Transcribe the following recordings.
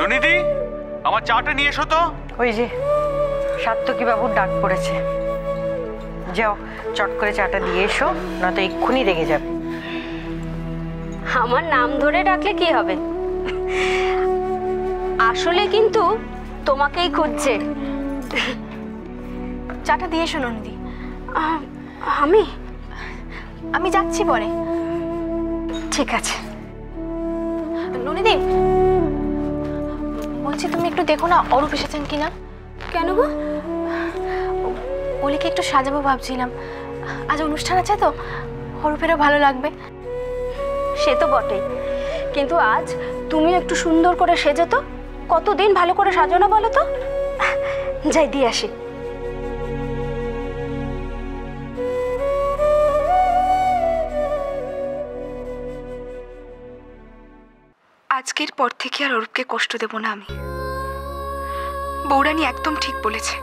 ননিদি, আমার চাটা নিয়ে এসো তো। ওই যে সাত্তকী বাবুর ডাক পড়েছে, যাও চট করে চাটা দিয়ে এসো, না তো এক্ষুনি রেগে যাবে। আমার নাম ধরে ডাকলে কি হবে? আসলে কিন্তু তোমাকেই খুঁজছে। চাটা দিয়ে এসো নন্দি। আমি আমি যাচ্ছি পরে। ঠিক আছে। ননিদি, বলছি তুমি একটু দেখো না অরূপ এসেছেন কিনা। কেন গো? অলিকে একটু সাজাবো ভাবছিলাম, আজ অনুষ্ঠান আছে তো, অরূপেরও ভালো লাগবে। সে তো বটেই, কিন্তু আজ তুমি একটু সুন্দর করে সেজো তো। কতদিন ভালো করে সাজানো বলো তো। যাই দিয়ে আসি। আজকের পর থেকে আর অরূপকে কষ্ট দেব না আমি। বৌরানী একদম ঠিক বলেছে,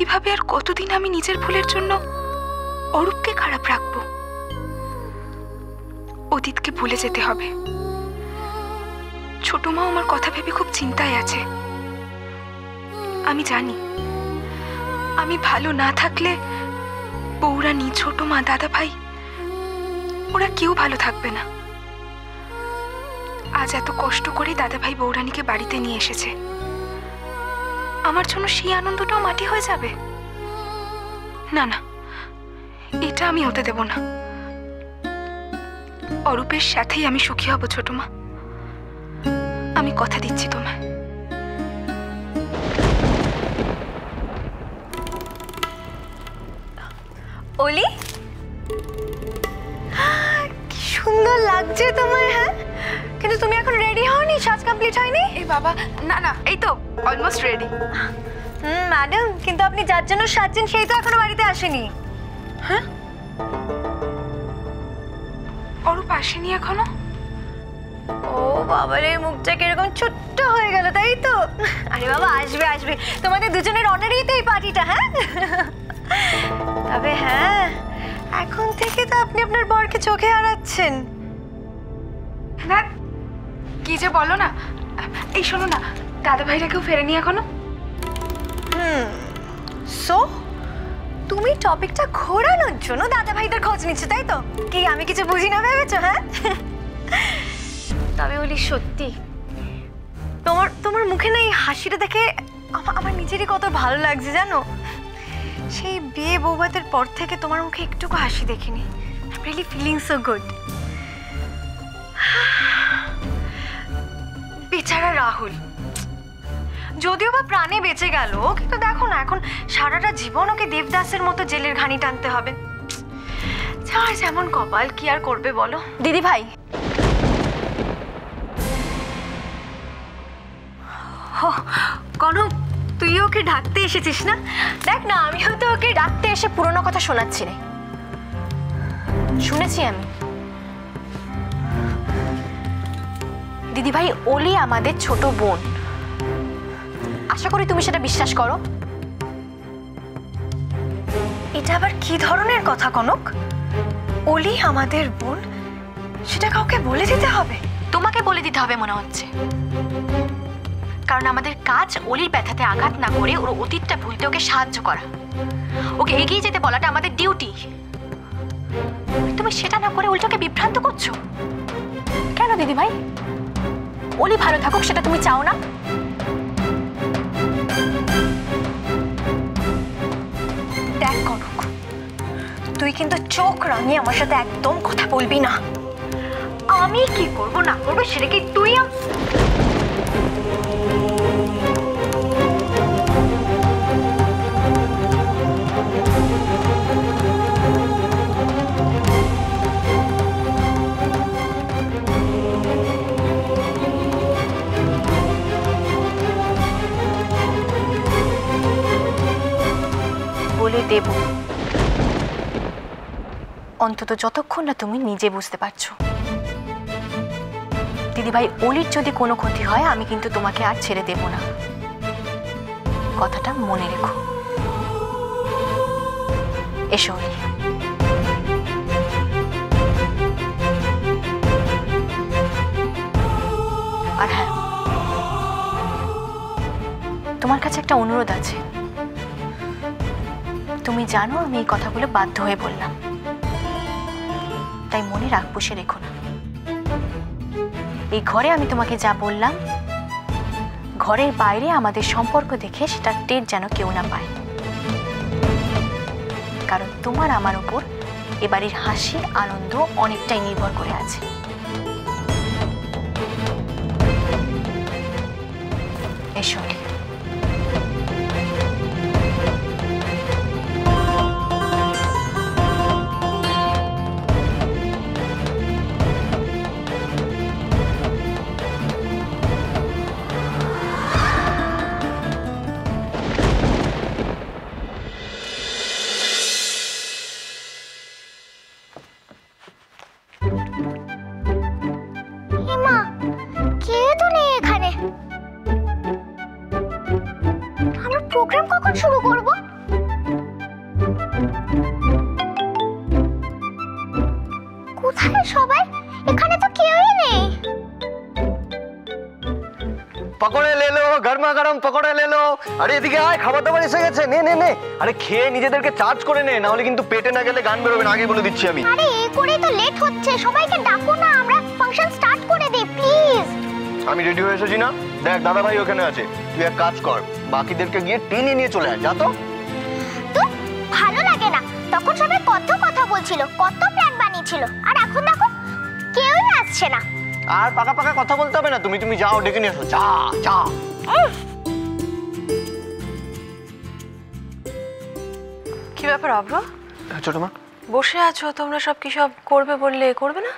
এভাবে আর কতদিন আমি নিজের ভুলের জন্য অরূপকে খারাপ রাখবো। অতীতকে ভুলে যেতে হবে। ছোট মা আমার কথা ভেবে খুব চিন্তায় আছে। আমি জানি আমি ভালো না থাকলে বৌরানী, ছোট মা, দাদা ভাই ওরা কেউ ভালো থাকবে না। আজ এত কষ্ট করে দাদা ভাই বৌরানীকে বাড়িতে নিয়ে এসেছে, আমার জন্য সেই আনন্দটাও মাটি হয়ে যাবে। না না, এটা আমি হতে দেব না। অরূপের সাথেই আমি সুখী হব ছোট মা, আমি কথা দিচ্ছি তোমায়। অলি, কি সুন্দর লাগছে তোমায়। হ্যাঁ, কিন্তু তুমি এখন রেডি হওনি, সাজ কমপ্লিট হয়নি? এই বাবা, না না, এই তো অলমোস্ট রেডি। ম্যাডাম, কিন্তু আপনি যার জন্য সাজছেন সেই তো এখনো বাড়িতে আসেনি। হ্যাঁ, অরূপ আসেনি এখনো? ও বাবারে, মুখটা কিরকম ছোট্ট হয়ে গেল, তাই তো? আরে বাবা, আসবে আসবে, তোমাদের দুজনের অনারেই তো এই পার্টিটা। হ্যাঁ, তবে হ্যাঁ, এখন থেকে তো আপনি আপনার বরকে চোখে হারাচ্ছেন। না, কি যে বলো না। এই শোনো না, দাদা ভাইরা কেউ ফেরেনি এখনো? সো তুমি টপিকটা ঘোরানোর জন্য দাদা ভাইদের খোঁজ নিচ্ছ, তাই তো? কি আমি কিছু বুঝি না ভেবেছো? হ্যাঁ, তবে বলি সত্যি, তোমার তোমার মুখে না এই হাসিটা দেখে আমার নিজেরই কত ভালো লাগছে জানো। সেই বিয়ে বৌভাতের পর থেকে তোমার মুখে একটুকু হাসি দেখিনি। I really feeling so good. বেচারা রাহুল, যদিও বা প্রাণে বেঁচে গেল, কিন্তু দেখো না, এখন সারাটা জীবন ওকে দেবদাসের মতো জেলের ঘানি টানতে হবে। যার যেমন কপাল, কি আর করবে বলো। দিদি ভাই, কনক, তুই ওকে ডাকতে এসেছিস না? দেখ না, আমিও তো ওকে ডাকতে এসে পুরনো কথা শোনাচ্ছি রে। শুনেছি আমি, দিদি ভাই অলি আমাদের ছোট বোন। আশা করি তুমি সেটা বিশ্বাস করো। এটা আবার কি ধরনের কথা কনক? অলি আমাদের বোন, সেটা কাউকে বলে দিতে হবে? তোমাকে বলে দিতে হবে মনে হচ্ছে, কারণ আমাদের কাজ অলির ব্যথাতে আঘাত না করে ওর অতীতটা ভুলতে ওকে সাহায্য করা, ওকে এগিয়ে যেতে বলাটা আমাদের ডিউটি। তুমি সেটা না করে উল্টোকে বিভ্রান্ত করছো কেন দিদি ভাই? অলি ভালো থাকুক সেটা তুমি চাও না? দেখ কনক, তুই কিন্তু চোখ রাঙিয়ে আমার সাথে একদম কথা বলবি না। আমি কি করব না করবো সেটা কি তুই? বলে দেব, অন্তত যতক্ষণ না তুমি নিজে বুঝতে পারছো। দিদিভাই অলির যদি কোনো ক্ষতি হয়, আমি কিন্তু তোমাকে আর ছেড়ে দেব না, কথাটা মনে রেখো। এসো অলি। আর হ্যাঁ, তোমার কাছে একটা অনুরোধ আছে। তুমি জানো আমি এই কথাগুলো বাধ্য হয়ে বললাম, তাই মনে রাগ পুষে রেখো না। এই ঘরে আমি তোমাকে যা বললাম, ঘরের বাইরে আমাদের সম্পর্ক দেখে সেটা টের যেন কেউ না পায়। কারণ তোমার আমার উপর এবারের হাসি আনন্দ অনেকটাই নির্ভর করে আছে। এসো। মা, কেউ তো নেই এখানে। আমরা প্রোগ্রাম কখন শুরু করব? কোথায় সবাই? এখানে তো কেউই নেই। পকোড়ে ले लो, গরমা গরম পকোড়ে ले लो। আরে এদিকে আয়, খাবার দাবার এসে গেছে, নে নে নে। আরে খেয়ে নিজেদেরকে চার্জ করে নে, না হলে কিন্তু পেটে না গেলে গান বেরোবে না, আগে বলে দিচ্ছি আমি। আরে এই করেই তো লেট হচ্ছে, সবাইকে ডাকো না, আমরা ফাংশন স্টার্ট করে দেই প্লিজ। আমি রেডি হয়ে এসেছি না, দেখ দাদা ভাই ওখানে আছে। তুই এক কাজ কর, বাকিদেরকে গিয়ে টেনে নিয়ে চলে আয়, যা তো। তো ভালো লাগে না, তখন সবাই কত কথা বলছিল, কত প্ল্যান বানিয়েছিল, আর এখন দেখো কেউই আসছে না। আর পাকা পাকা কথা বলতে হবে না, তুমি তুমি যাও, ডেকে নিয়ে এসো, যা যা। কি ব্যাপার অভ্র, ছোট মা বসে আছো? তোমরা সব কি সব করবে বললে করবে না?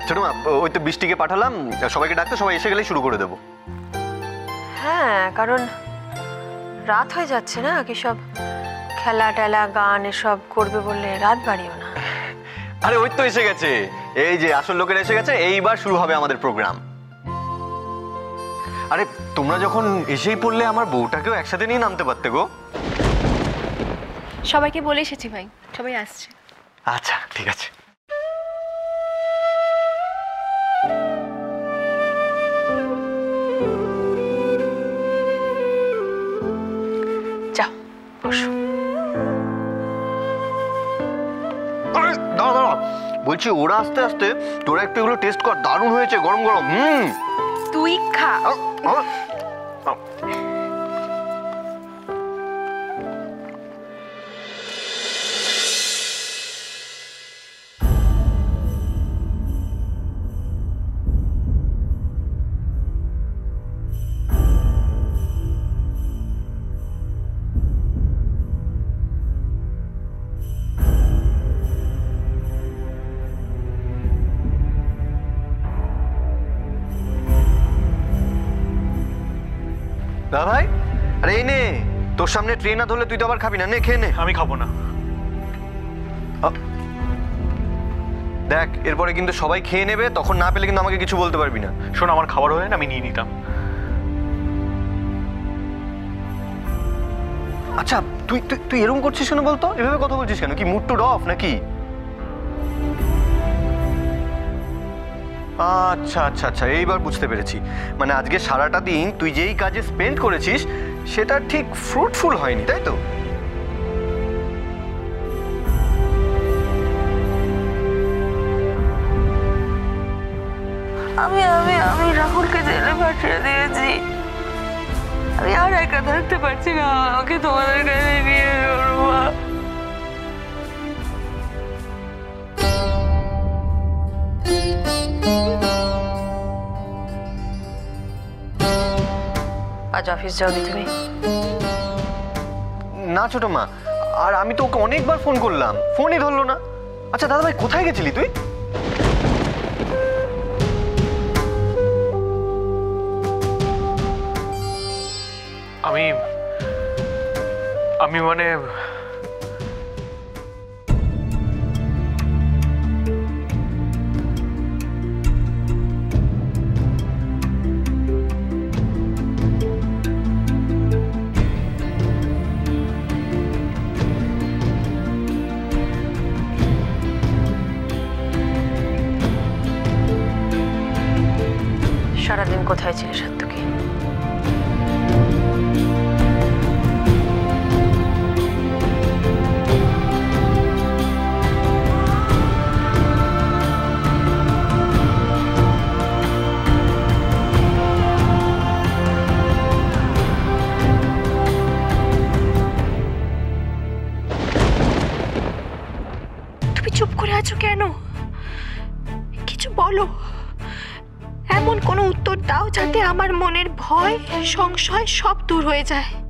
ছোট মা, ওই তো বৃষ্টিকে পাঠালাম, সবাইকে ডাকতে, সবাই এসে গেলেই শুরু করে দেবো। হ্যাঁ, কারণ রাত হয়ে যাচ্ছে না, কি সব খেলা টেলা গান এসব করবে বললে রাত বাড়িও না। আরে ওই তো এসে গেছে, এই যে আসল লোকেরা এসে গেছে, এইবার শুরু হবে আমাদের প্রোগ্রাম। আরে তোমরা যখন এসেই পড়লে, আমার বউটাকেও একসাথে নিয়ে নামতে পারতে গো। সবাইকে বলে এসেছি ভাই, সবাই আসছে। আচ্ছা ঠিক আছে। যাও বসো। আরে দাঁড়া দাঁড়া, বলছি ওরা আস্তে আস্তে, তোরা একটু এগুলো টেস্ট কর, দারুণ হয়েছে, গরম গরম। তুই খা। দাদা ভাই, আরে এই নে, তোর সামনে ট্রেন না ধরলে তুই তো আবার খাবি না, নে খেয়ে নে। আমি খাবো না। দেখ এরপরে কিন্তু সবাই খেয়ে নেবে, তখন না পেলে কিন্তু আমাকে কিছু বলতে পারবি না। শোন, আমার খাবার হলে না আমি নিয়ে নিতাম। আচ্ছা তুই তুই তুই এরকম করছিস কেন বলতো? এভাবে কথা বলছিস কেন? কি মুড টুড অফ নাকি? আচ্ছা আচ্ছা আচ্ছা, এইবার বুঝতে পেরেছি। মানে আজকে সারাটা দিন তুই যেই কাজে স্পেন্ড করেছিস সেটা ঠিক ফ্রুটফুল হয়নি, তাই তো? আমি আমি আমি রাহুলকে জেলে পাঠিয়ে দিয়েছি। আমি আর একা থাকতে পারছি না, আমাকে তোমাদের কাছে নিয়ে যাও মা। আজ অফিস যাওনি তুমি? না ছোট মা, আর আমি তো ওকে অনেকবার ফোন করলাম, ফোনই ধরলো না। আচ্ছা দাদা ভাই, কোথায় গেছিলি তুই? আমি মানে সারাদিন কোথায় ছিলে সাত্তকী? তুমি চুপ করে আছো কেন? কিছু বলো, এমন কোনো উত্তর দাও যাতে আমার মনের ভয় সংশয় সব দূর হয়ে যায়।